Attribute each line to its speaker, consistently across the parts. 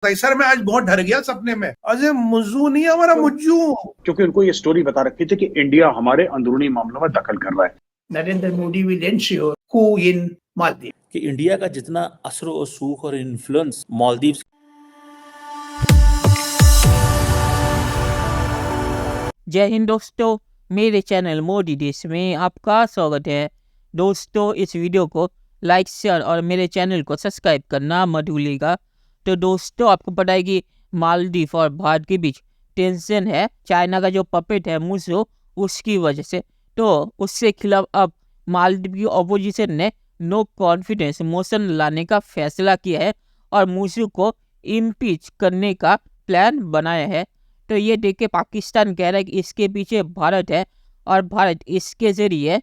Speaker 1: Sir मैं आज बहुत डर गया सपने में। अजय मुज्जू नहीं हमारा मुज्जू,
Speaker 2: क्योंकि उनको ये स्टोरी बता रखी थी कि इंडिया हमारे अंदरूनी मामलों में दखल कर रहा है।
Speaker 3: Narendra Modi will ensure coup in Maldives.
Speaker 4: कि इंडिया का जितना असर और सूख और इन्फ्लुएंस मालदीव्स।
Speaker 5: जय हिंद दोस्तों, मेरे चैनल मोदी देश में आपका स्वागत है। दोस्तों, इस वीडियो को लाइक शेयर और मेरे चैनल को सब्सक्राइब करना मत भूलिएगा। तो दोस्तों, आपको पता है कि मालदीव और भारत के बीच टेंशन है, चाइना का जो पपेट है मुर्सो, उसकी वजह से। तो उससे खिलाफ अब मालदीव की अपोजिशन ने नो कॉन्फिडेंस मोशन लाने का फैसला किया है और मुर्सो को इम्पीच करने का प्लान बनाया है। तो ये देख के पाकिस्तान कह रहा है कि इसके पीछे भारत है और भारत इसके जरिए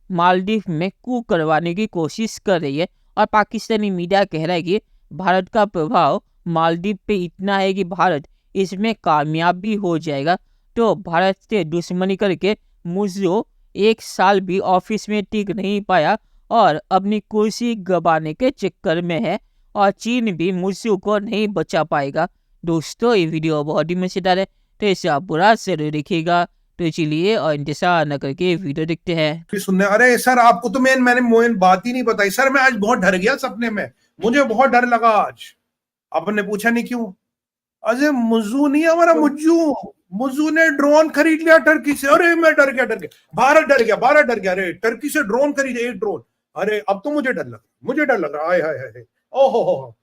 Speaker 5: मालदीव में कू करवाने की कोशिश कर रही है। और पाकिस्तानी मीडिया कह रहा है कि भारत का प्रभाव मालदीव पे इतना है कि भारत इसमें कामयाब भी हो जाएगा। तो भारत से दुश्मनी करके मुर्सो 1 साल भी ऑफिस में टिक नहीं पाया और अपनी कुर्सी गंवाने के चक्कर में है और चीन भी मुर्सो को नहीं बचा पाएगा। दोस्तों, ये वीडियो बहुत ही मजेदार है, तो इसे आप पूरा जरूर देखिएगा। तो चलिए और इंतजार न करके वीडियो देखते हैं।
Speaker 1: सुनने अरे सर आपको तो मैंने बात ही नहीं बताई। सर मैं आज बहुत डर गया सपने में, मुझे बहुत डर लगा आज। आपने पूछा नहीं क्यों। अजय मुज्जू नहीं हमारा मुज्जू, मुज्जू ने ड्रोन खरीद लिया टर्की से। अरे मैं डर गया, भारत डर गया। अरे टर्की से ड्रोन खरीदे, 1 ड्रोन। अरे अब तो मुझे डर लग रहा। हाय हाय हाय, ओहो।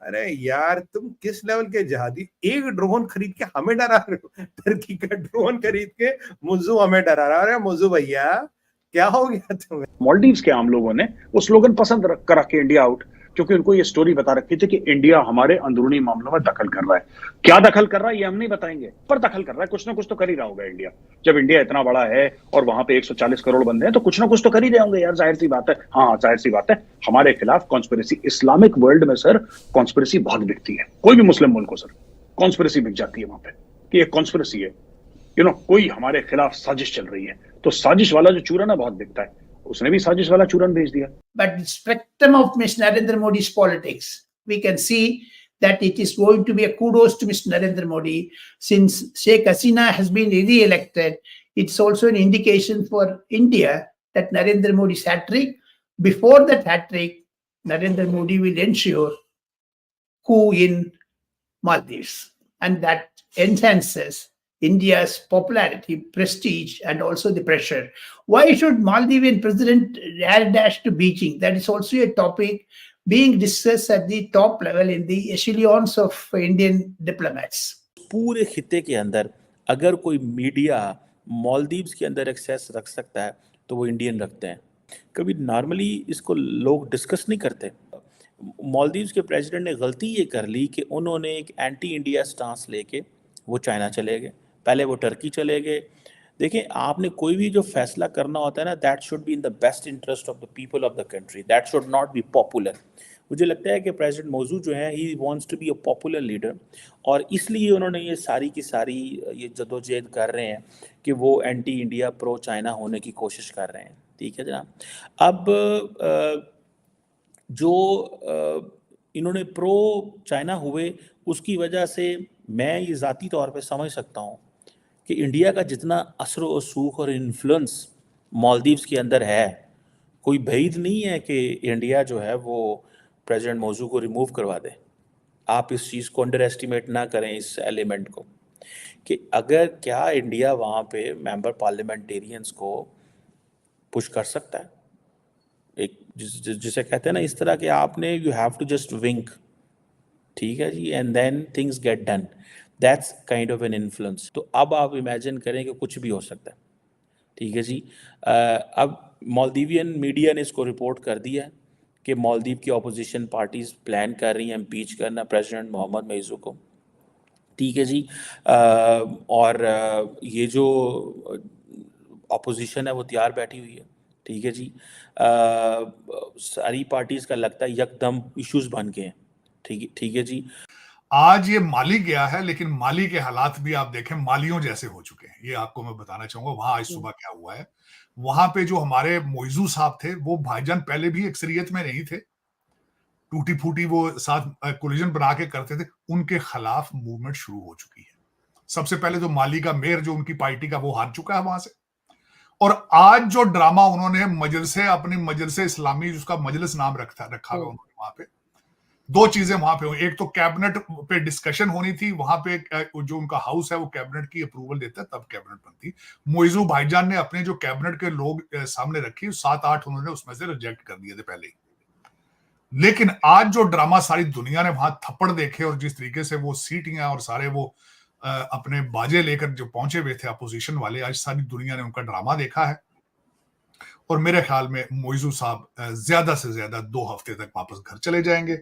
Speaker 1: अरे यार तुम किस लेवल के जहादी, 1 ड्रोन खरीद के हमें डरा रहे हो। टर्की का ड्रोन खरीद के मुज्जू हमें डरा रहा है। अरे मुज्जू भैया क्या हो गया तुम्हें।
Speaker 2: मालदीव्स के आम लोगों ने वो स्लोगन पसंद कर रखे, इंडिया आउट, क्योंकि उनको ये स्टोरी बता रखी थी कि इंडिया हमारे अंदरूनी मामलों में दखल कर रहा है। क्या दखल कर रहा है ये हम नहीं बताएंगे, पर दखल कर रहा है, कुछ ना कुछ तो कर ही रहा होगा इंडिया। जब इंडिया इतना बड़ा है और वहां पे 140 करोड़ बंदे हैं तो कुछ ना कुछ तो कर ही रहे होंगे यार, जाहिर सी बात है। हाँ जाहिर सी बात है, हमारे खिलाफ कॉन्स्पिरेसी, इस्लामिक वर्ल्ड में सर कॉन्स्पिरेसी बहुत बिकती है। कोई भी मुस्लिम मुल्क को सर कॉन्स्पिरेसी बिक जाती है वहां पे कि एक कॉन्स्पिरेसी है, कोई हमारे खिलाफ साजिश चल रही है। तो साजिश वाला जो चूरन है बहुत बिकता है, उसने भी साजिश वाला चूरन भेज दिया।
Speaker 3: But the spectrum of Mr. Narendra Modi's politics, we can see that it is going to be a kudos to Mr. Narendra Modi. Since Sheikh Hasina has been re-elected, it's also an indication for India that Narendra Modi's hat-trick. Before that hat-trick, Narendra Modi will ensure coup in Maldives, and that enhances India's popularity, prestige, and also the pressure. Why should Maldivian president dash to Beijing? That is also a topic being discussed at the top level in the echelons of Indian diplomats.
Speaker 4: पूरे खित्ते के अंदर अगर कोई media Maldives के अंदर access रख सकता है तो वो इंडियन रखते हैं। कभी नॉर्मली इसको लोग डिस्कस नहीं करते। मालदीव्स के प्रेसिडेंट ने गलती ये कर ली कि उन्होंने एक एंटी इंडिया स्टांस लेके वो चाइना चले गए, पहले वो टर्की चले गए। देखें, आपने कोई भी जो फैसला करना होता है ना, that should be in the best interest of the people of the country, that should not be popular. मुझे लगता है कि प्रेसिडेंट मौजूद जो है, he wants to be a popular leader, और इसलिए उन्होंने ये सारी की सारी ये जदोजहद कर रहे हैं कि वो एंटी इंडिया प्रो चाइना होने की कोशिश कर रहे हैं। ठीक है जनाब। अब जो इन्होंने प्रो चाइना हुए, उसकी वजह से मैं ये ज़ाती तौर पे समझ सकता हूँ कि इंडिया का जितना असर और सूख और इन्फ्लुएंस मालदीव्स के अंदर है, कोई बैद नहीं है कि इंडिया जो है वो प्रेसिडेंट मौजू को रिमूव करवा दे। आप इस चीज़ को अंडर एस्टिमेट ना करें, इस एलिमेंट को, कि अगर क्या इंडिया वहाँ पे मेंबर पार्लियामेंटेरियंस को पुश कर सकता है, एक जिसे कहते हैं ना इस तरह के, आपने you have to just wink, ठीक है जी, and then things get done, that's kind of an influence. तो अब आप इमेजिन करें कि कुछ भी हो सकता है। ठीक है जी। अब मालदीवियन मीडिया ने इसको रिपोर्ट कर दिया है कि मालदीव की अपोजिशन पार्टीज प्लान कर रही हैं इम्पीच करना प्रेसिडेंट मोहम्मद मुइज़्ज़ू को। ठीक है जी। और ये जो अपोजिशन है वो तैयार बैठी हुई है। ठीक है जी। सारी पार्टीज का लगता है यकदम इश्यूज बन गए हैं। ठीक है जी।
Speaker 6: आज ये माली गया है, लेकिन माली के हालात भी आप देखें मालियों जैसे हो चुके हैं। ये आपको मैं बताना चाहूंगा वहां आज सुबह क्या हुआ है। वहां पे जो हमारे मुइज़्ज़ू साहब थे, वो भाईजान पहले भी अक्सरियत में नहीं थे, टूटी फूटी वो साथ कोलिजन बना के करते थे, उनके खिलाफ मूवमेंट शुरू हो चुकी है। सबसे पहले तो माली का मेयर जो उनकी पार्टी का वो हार चुका है वहां से, और आज जो ड्रामा उन्होंने मजलिसे, अपनी मजलिसे इस्लामी जिसका मजलिस नाम रखा हुआ उन्होंने वहां पे, दो चीजें वहां पे, एक तो कैबिनेट पे डिस्कशन होनी थी वहां पे, जो उनका हाउस है वो कैबिनेट की अप्रूवल देता है तब कैबिनेट बनती। मोइजू भाईजान ने अपने जो कैबिनेट के लोग सामने रखी, 7-8 उन्होंने उसमें से रिजेक्ट कर दिए थे पहले ही। लेकिन आज जो ड्रामा सारी दुनिया ने वहां थप्पड़ देखे, और जिस तरीके से वो सीटियां और सारे वो अपने बाजे लेकर जो पहुंचे हुए थे अपोजिशन वाले, आज सारी दुनिया ने उनका ड्रामा देखा है। और मेरे ख्याल में मोइजू साहब ज्यादा से ज्यादा 2 हफ्ते तक वापस घर चले जाएंगे,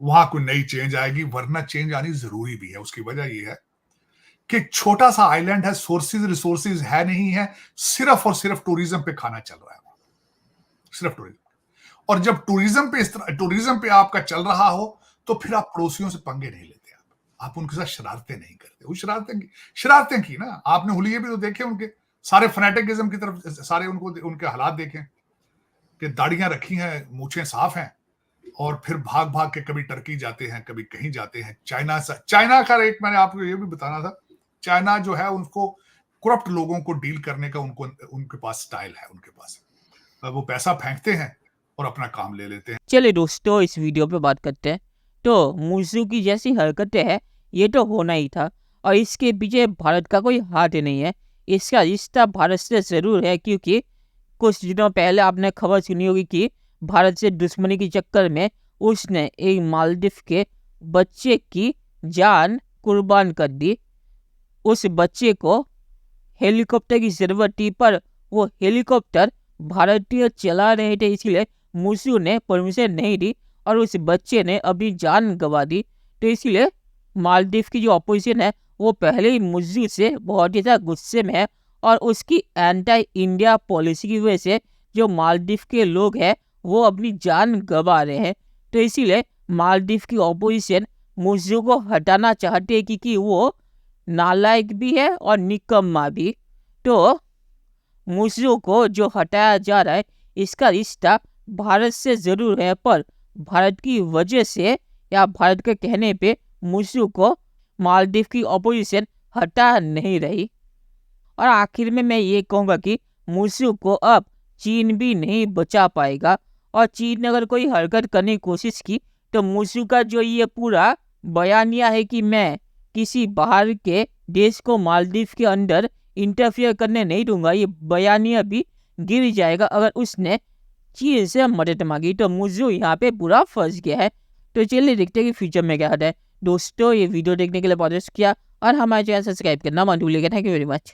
Speaker 6: वहां कोई नई चेंज आएगी, वरना चेंज आनी जरूरी भी है। उसकी वजह यह है कि छोटा सा आइलैंड है, सोर्सेज रिसोर्सेज है नहीं है, सिर्फ और सिर्फ टूरिज्म पे खाना चल रहा है, सिर्फ टूरिज्म। और जब टूरिज्म पे आपका चल रहा हो तो फिर आप पड़ोसियों से पंगे नहीं लेते, आप उनके साथ शरारतें नहीं करते। वो शरारतें की ना आपने, हुलिये भी तो देखे उनके, सारे फनेटिकिज्म की तरफ सारे उनको उनके हालात देखें कि दाढ़ियां रखी हैं, मूछें साफ हैं, और फिर भाग भाग के कभी टर्की जाते हैं, कभी कहीं जाते हैं। चाइना का एक मैंने आपको ये भी बताना था, चाइना जो है उनको करप्ट लोगों को डील करने का उनके पास स्टाइल है, उनके पास वो पैसा फेंकते हैं और अपना काम ले लेते हैं।
Speaker 5: चलिए दोस्तों, इस वीडियो पे बात करते हैं। तो मोइजू की जैसी हरकतें हैं ये तो होना ही था, और इसके पीछे भारत का कोई हाथ नहीं है। इसका रिश्ता भारत से ज़रूर है, क्योंकि कुछ दिनों पहले आपने खबर सुनी होगी कि भारत से दुश्मनी के चक्कर में उसने एक मालदीव के बच्चे की जान कुर्बान कर दी। उस बच्चे को हेलीकॉप्टर की ज़रूरत थी, पर वो हेलीकॉप्टर भारतीय चला रहे थे, इसलिए मोइजू ने परमिशन नहीं दी और उस बच्चे ने अभी जान गंवा दी। तो इसलिए मालदीव की जो अपोजिशन है वो पहले ही मोइजू से बहुत ही ज़्यादा गुस्से में है, और उसकी एंटी इंडिया पॉलिसी की वजह से जो मालदीव के लोग हैं वो अपनी जान गंवा रहे हैं। तो इसीलिए मालदीव की अपोजिशन मोइजू को हटाना चाहते हैं, क्योंकि वो नालायक भी है और निकम्मा भी। तो मोइजू को जो हटाया जा रहा है इसका रिश्ता भारत से ज़रूर है, पर भारत की वजह से या भारत के कहने पे मोइजू को मालदीव की अपोजिशन हटा नहीं रही। और आखिर में मैं ये कहूँगा कि मोइजू को अब चीन भी नहीं बचा पाएगा, और चीन ने अगर कोई हरकत करने की कोशिश की तो मोइजू का जो ये पूरा बयानिया है कि मैं किसी बाहर के देश को मालदीव के अंदर इंटरफियर करने नहीं दूंगा, ये बयानिया भी गिर जाएगा अगर उसने चीन से मदद मांगी। तो मोइजू यहाँ पे पूरा फंस गया है। तो चलिए देखते हैं कि फ्यूचर में क्या होता है। दोस्तों, ये वीडियो देखने के लिए बहुत शुक्रिया, और हमारे चैनल सब्सक्राइब करना मत भूलिएगा। Thank you very much.